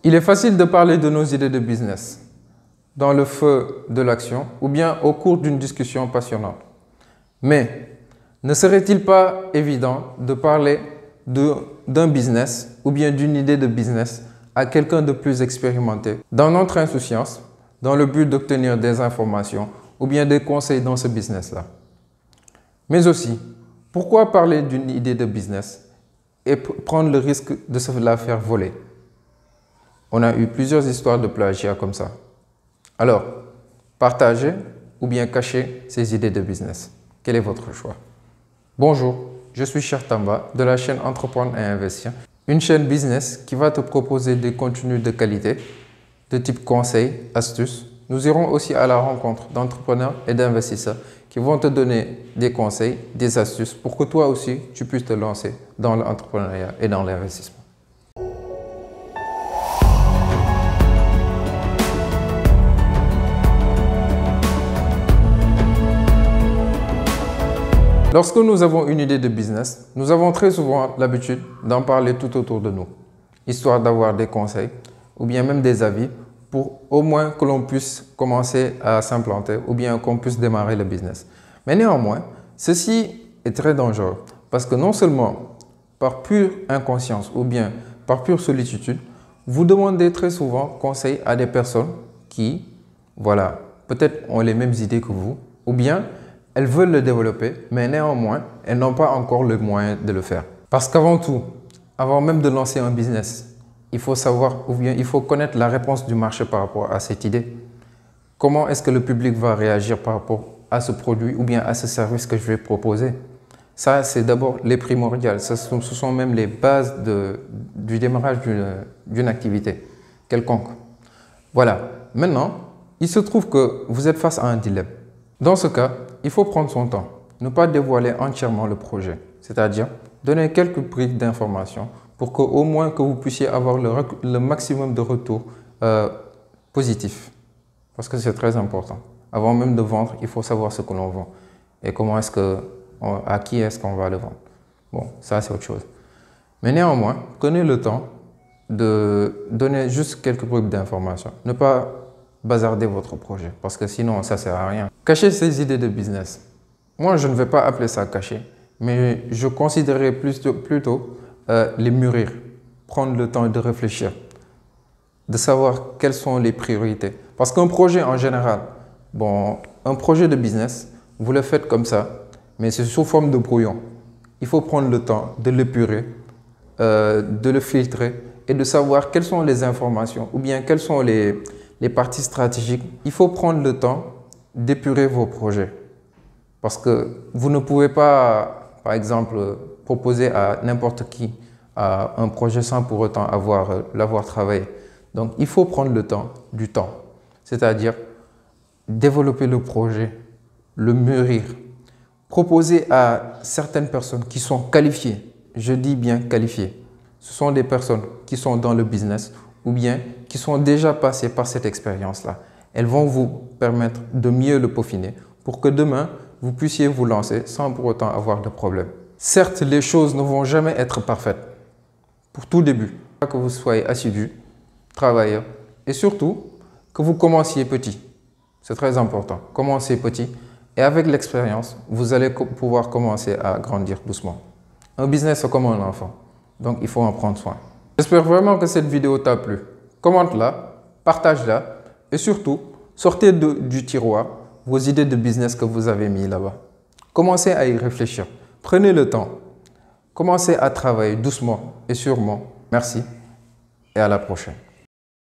Il est facile de parler de nos idées de business dans le feu de l'action ou bien au cours d'une discussion passionnante. Mais ne serait-il pas évident de parler d'un business ou bien d'une idée de business à quelqu'un de plus expérimenté dans notre insouciance, dans le but d'obtenir des informations ou bien des conseils dans ce business-là? Mais aussi, pourquoi parler d'une idée de business et prendre le risque de se la faire voler? On a eu plusieurs histoires de plagiat comme ça. Alors, partagez ou bien cachez ces idées de business. Quel est votre choix? Bonjour, je suis Cheikh Tamba de la chaîne Entreprendre et Investir, une chaîne business qui va te proposer des contenus de qualité, de type conseils, astuces. Nous irons aussi à la rencontre d'entrepreneurs et d'investisseurs qui vont te donner des conseils, des astuces pour que toi aussi tu puisses te lancer dans l'entrepreneuriat et dans l'investissement. Lorsque nous avons une idée de business, nous avons très souvent l'habitude d'en parler tout autour de nous, histoire d'avoir des conseils ou bien même des avis pour au moins que l'on puisse commencer à s'implanter ou bien qu'on puisse démarrer le business. Mais néanmoins, ceci est très dangereux parce que non seulement par pure inconscience ou bien par pure solitude, vous demandez très souvent conseil à des personnes qui, voilà, peut-être ont les mêmes idées que vous ou bien elles veulent le développer, mais néanmoins, elles n'ont pas encore le moyen de le faire. Parce qu'avant tout, avant même de lancer un business, il faut savoir ou bien il faut connaître la réponse du marché par rapport à cette idée. Comment est-ce que le public va réagir par rapport à ce produit ou bien à ce service que je vais proposer? Ça, c'est d'abord les primordiales. Ce sont même les bases du démarrage d'une activité quelconque. Voilà. Maintenant, il se trouve que vous êtes face à un dilemme. Dans ce cas, il faut prendre son temps, ne pas dévoiler entièrement le projet, c'est-à-dire donner quelques briques d'informations pour qu'au moins que vous puissiez avoir le maximum de retours positifs. Parce que c'est très important. Avant même de vendre, il faut savoir ce que l'on vend et comment à qui est-ce qu'on va le vendre. Bon, ça c'est autre chose. Mais néanmoins, prenez le temps de donner juste quelques briques d'informations. Ne pas bazarder votre projet parce que sinon ça ne sert à rien. Cacher ses idées de business. Moi, je ne vais pas appeler ça cacher, mais je considérerais plutôt les mûrir, prendre le temps de réfléchir, de savoir quelles sont les priorités. Parce qu'un projet en général, bon, un projet de business, vous le faites comme ça, mais c'est sous forme de brouillon. Il faut prendre le temps de l'épurer, de le filtrer et de savoir quelles sont les informations ou bien quelles sont les parties stratégiques. Il faut prendre le temps d'épurer vos projets. Parce que vous ne pouvez pas, par exemple, proposer à n'importe qui un projet sans pour autant l'avoir travaillé. Donc, il faut prendre le temps, du temps. C'est-à-dire développer le projet, le mûrir, proposer à certaines personnes qui sont qualifiées. Je dis bien qualifiées. Ce sont des personnes qui sont dans le business ou bien qui sont déjà passées par cette expérience-là. Elles vont vous permettre de mieux le peaufiner pour que demain, vous puissiez vous lancer sans pour autant avoir de problème. Certes, les choses ne vont jamais être parfaites pour tout début. Que vous soyez assidu, travailleur et surtout que vous commenciez petit. C'est très important. Commencez petit et avec l'expérience, vous allez pouvoir commencer à grandir doucement. Un business, c'est comme un enfant. Donc, il faut en prendre soin. J'espère vraiment que cette vidéo t'a plu. Commente-la, partage-la et surtout, sortez du tiroir vos idées de business que vous avez mis là-bas. Commencez à y réfléchir. Prenez le temps. Commencez à travailler doucement et sûrement. Merci et à la prochaine.